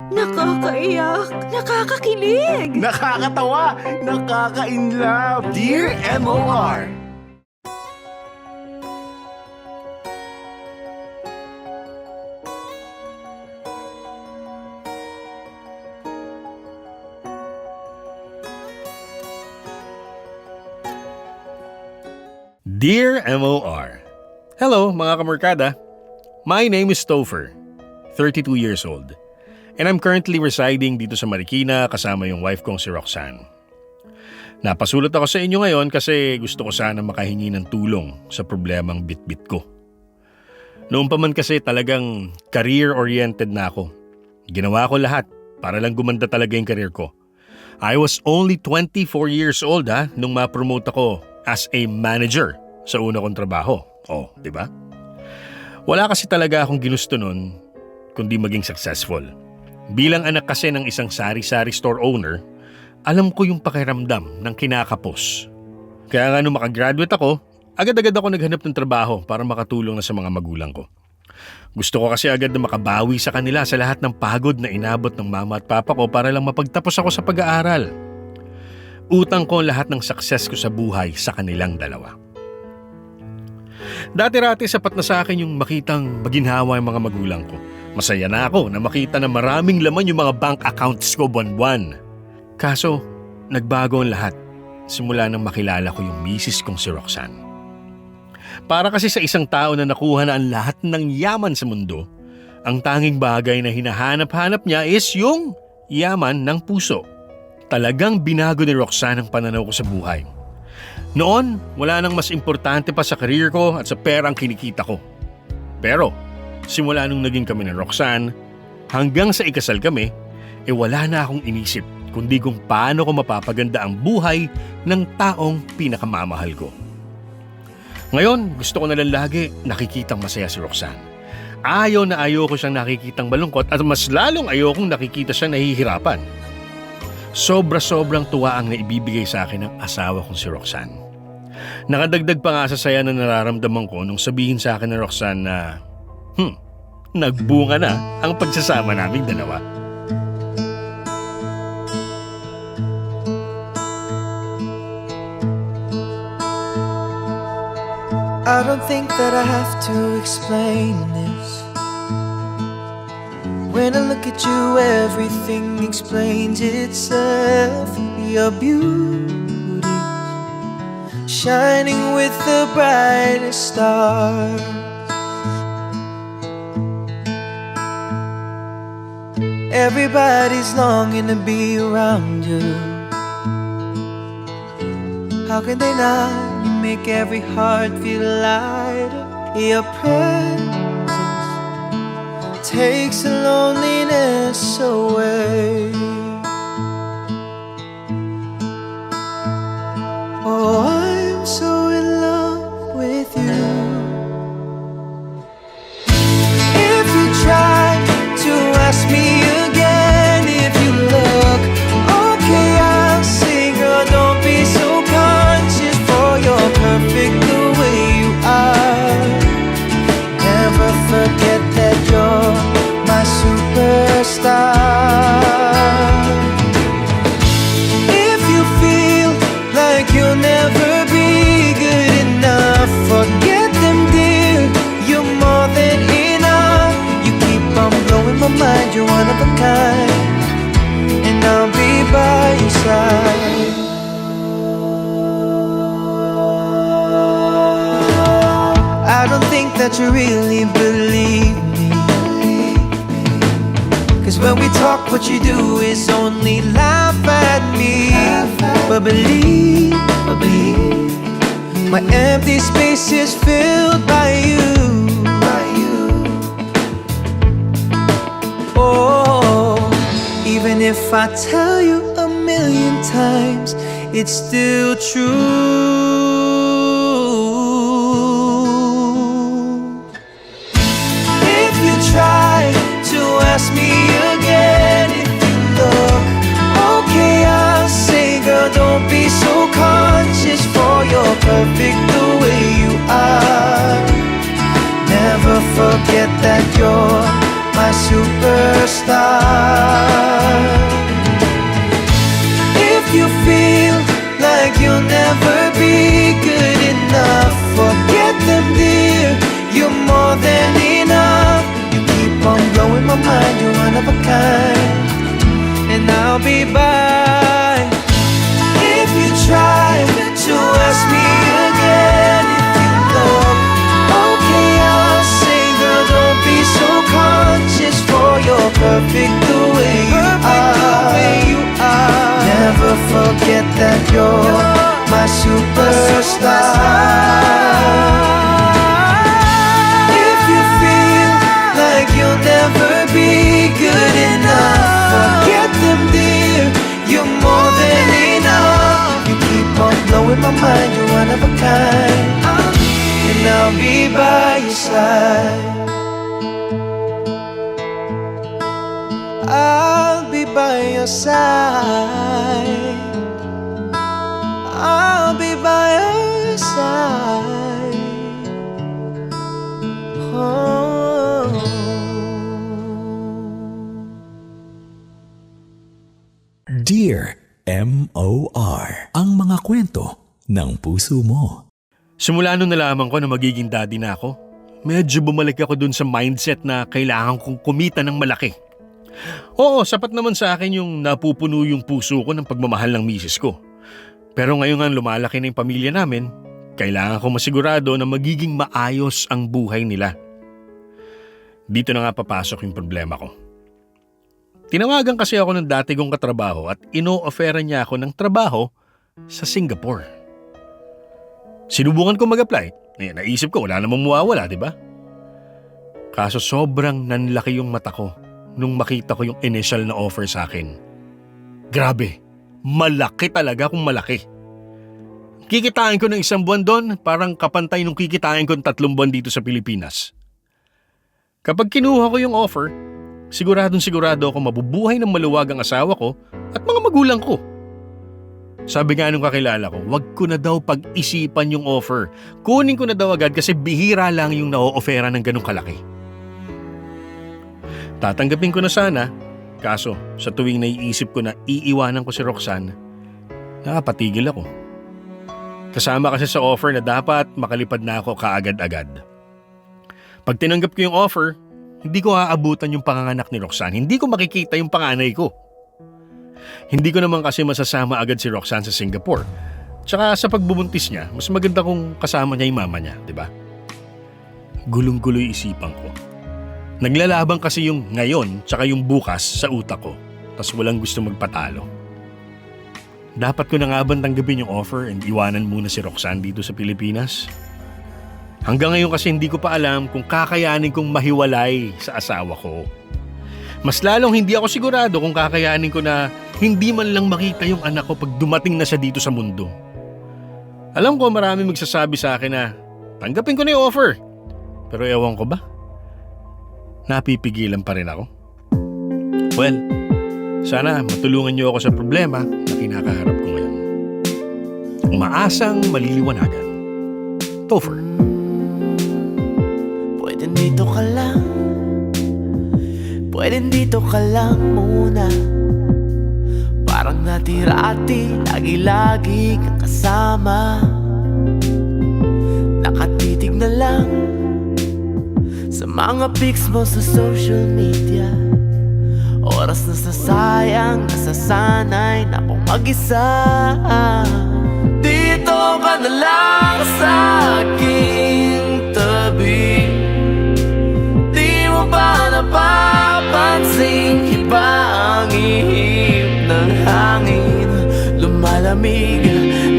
Nakakaiyak, nakakakilig. Nakakatawa, nakaka-inlove. Dear MOR. Dear MOR. Hello mga kamorkada. My name is Topher, 32 years old. And I'm currently residing dito sa Marikina kasama yung wife kong si Roxanne. Napasulat ako sa inyo ngayon kasi gusto ko sana makahingi ng tulong sa problemang bitbit ko. Noon pa man kasi talagang career-oriented na ako. Ginawa ko lahat para lang gumanda talaga yung career ko. I was only 24 years old nung ma-promote ako as a manager sa una kong trabaho. Oh, di ba? Wala kasi talaga akong ginusto nun kundi maging successful. Bilang anak kasi ng isang sari-sari store owner, alam ko yung pakiramdam ng kinakapos. Kaya nga nung makagraduate ako, agad-agad ako naghanap ng trabaho para makatulong na sa mga magulang ko. Gusto ko kasi agad na makabawi sa kanila sa lahat ng pagod na inabot ng mama at papa ko para lang mapagtapos ako sa pag-aaral. Utang ko lahat ng success ko sa buhay sa kanilang dalawa. Dati-rati sapat na sa akin yung makitang maginhawa yung mga magulang ko. Masaya na ako na makita na maraming laman yung mga bank accounts ko buwan-buwan. Kaso, nagbago ang lahat simula nang makilala ko yung misis kong si Roxanne. Para kasi sa isang tao na nakuha na ang lahat ng yaman sa mundo, ang tanging bagay na hinahanap-hanap niya is yung yaman ng puso. Talagang binago ni Roxanne ang pananaw ko sa buhay. Noon, wala nang mas importante pa sa career ko at sa pera ang kinikita ko. Pero, simula nung naging kami ni Roxanne, hanggang sa ikasal kami, wala na akong inisip kundi kung paano ko mapapaganda ang buhay ng taong pinakamamahal ko. Ngayon, gusto ko na lang lagi nakikitang masaya si Roxanne. Ayaw na ayaw ko siyang nakikitang malungkot at mas lalong ayaw kong nakikita siya nahihirapan. Sobra-sobrang tuwa ang naibibigay sa akin ng asawa kong si Roxanne. Nakadagdag pa nga sa saya na nararamdaman ko nung sabihin sa akin ni Roxanne na nagbunga na ang pagsasama naming dalawa. I don't think that I have to explain this. When I look at you, everything explains itself. Your beauty shining with the brightest stars. Everybody's longing to be around you. How can they not? You make every heart feel lighter. Your presence takes the loneliness away. Oh, I'm so in love with you. If you try to ask me again, if you look okay, I'll say, girl, don't be so conscious, for you're perfect the way you are. Never forget that you're my superstar. If you feel like you'll never be good enough, forget them, dear, you're more than enough. You keep on blowing my mind, you're one of a kind, and I'll be by your side. I don't think that you really believe me, 'cause when we talk, what you do is only laugh at me. But believe, my empty space is filled by you. Oh, even if I tell you a million times, it's still true. If you try to ask me again, if you look okay, I'll say, girl, don't be so conscious, for you're perfect the way you are. Never forget that you're my superstar. mind, you're one of a kind. And I'll be by if you try to ask me again. If you look okay, I'll say, girl, don't be so conscious, for you're perfect the way you are. Never forget that you're my superstar. If you feel like you'll never be good enough, forget them, dear, you're more than enough. You keep on blowing my mind, you're one of a kind. And I'll be by your side. I'll be by your side. I'll be by your side. Oh. Dear M.O.R. Ang mga kwento ng puso mo. Simula nung nalaman ko na magiging daddy na ako, medyo bumalik ako dun sa mindset na kailangan kong kumita ng malaki. Oo, sapat naman sa akin yung napupuno yung puso ko ng pagmamahal ng misis ko. Pero ngayon nga lumalaki na yung pamilya namin, kailangan ko masigurado na magiging maayos ang buhay nila. Dito na nga papasok yung problema ko. Tinawagan kasi ako ng dati kong katrabaho at ino-offeran niya ako ng trabaho sa Singapore. Sinubukan ko mag-apply. Naisip ko wala namang mawawala, di ba? Kaso sobrang nanlaki yung mata ko nung makita ko yung initial na offer sa akin. Grabe, malaki talaga kung malaki. Kikitain ko ng 1 buwan doon, parang kapantay nung kikitain ko ng 3 buwan dito sa Pilipinas. Kapag kinuha ko yung offer, sigurado ako mabubuhay ng maluwag ang asawa ko at mga magulang ko. Sabi nga nung kakilala ko, wag ko na daw pag-isipan yung offer. Kunin ko na daw agad kasi bihira lang yung na-o-offera ng ganong kalaki. Tatanggapin ko na sana, kaso sa tuwing naiisip ko na iiwanan ko si Roxanne, nakapatigil ako. Kasama kasi sa offer na dapat makalipad na ako kaagad-agad. Pag tinanggap ko yung offer, hindi ko aabutan yung panganganak ni Roxanne. Hindi ko makikita yung panganay ko. Hindi ko naman kasi masasama agad si Roxanne sa Singapore. Tsaka sa pagbubuntis niya, mas maganda kung kasama niya yung mama niya, di ba? Gulong-gulo yung isipan ko. Naglalaban kasi yung ngayon tsaka yung bukas sa utak ko, tas walang gusto magpatalo. Dapat ko na nga bang tanggapin yung offer and iwanan muna si Roxanne dito sa Pilipinas? Hanggang ngayon kasi hindi ko pa alam kung kakayanin kong mahiwalay sa asawa ko. Mas lalong hindi ako sigurado kung kakayanin ko na hindi man lang makita yung anak ko pag dumating na siya dito sa mundo. Alam ko marami magsasabi sa akin na tanggapin ko na yung offer. Pero ewan ko ba? Napipigilan pa rin ako. Well, sana matulungan niyo ako sa problema na kinakaharap ko ngayon. Umaasang maliliwanagan. Topher. Pwede dito ka lang, pwede dito ka lang muna. Parang natira-ati, lagi-lagi kang kasama. Nakatitig na lang sa mga pics mo sa social media. Oras na sasayang, nasasanay na akong mag-isa. Dito ka na lang sa aking tabi. Di mo ba napapansin, iba ang ihip ng hangin. Lumalamig,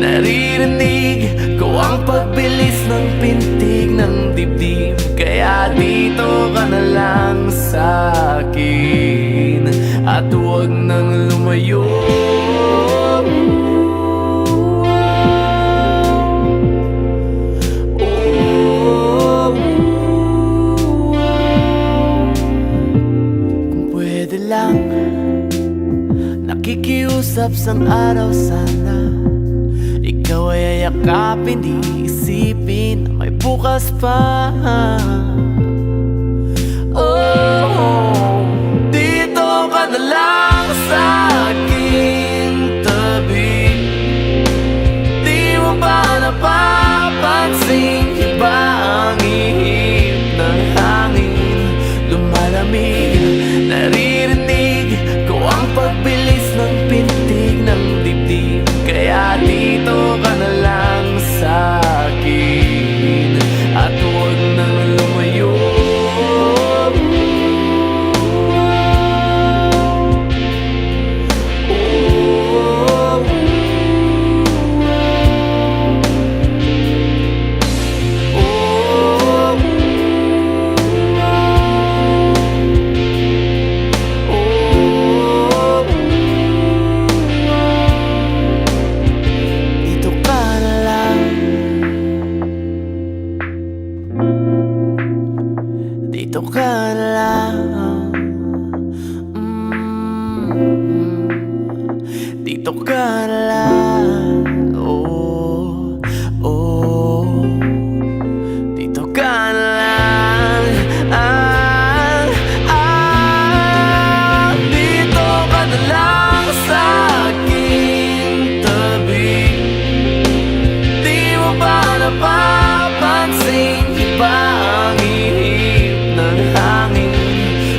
naririnig ko ang pagbilis ng pintig ng dibdib. Kaya dito ka na lang sa akin at huwag nang lumayo. Kung pwede lang, nakikiusap sang araw sana. Ikaw ay yakapin, di isipin na may bukas pa. Oh, dito ka na lang sa aking tabi. Di mo ba napapansin, iba ang ihip ng hangin. Lumalamig, dito ka na lang. Oh, oh, dito ka na lang. Dito ka na lang sa aking tabi. Di mo ba napapansin, iba ang ihip ng hangin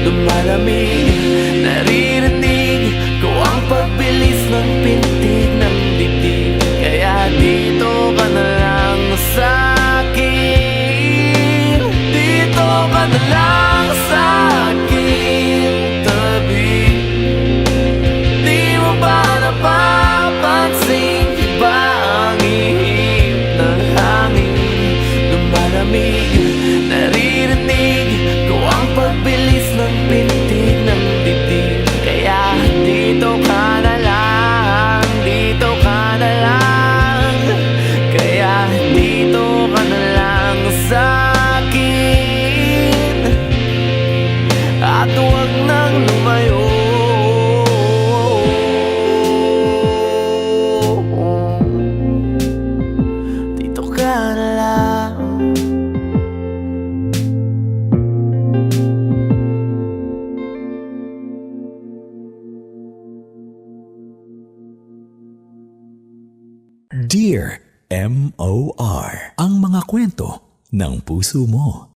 lumalamig. Naririnig ko ang pagbilis ng pintig ng dibdib. Kaya dito ka na lang sa akin. Dito ka na lang sa aking tabi. Di mo ba napapansin, iba ang ihip ng hangin lumalamig. Naririnig ko ang pagbilis ng pintig ng dibdib. Kaya dito ka na lang, dito ka na lang. Kaya dito ka na lang sa akin. At huwag nang lumayo. Dito ka na lang. Dear M.O.R. Ang mga kwento ng puso mo.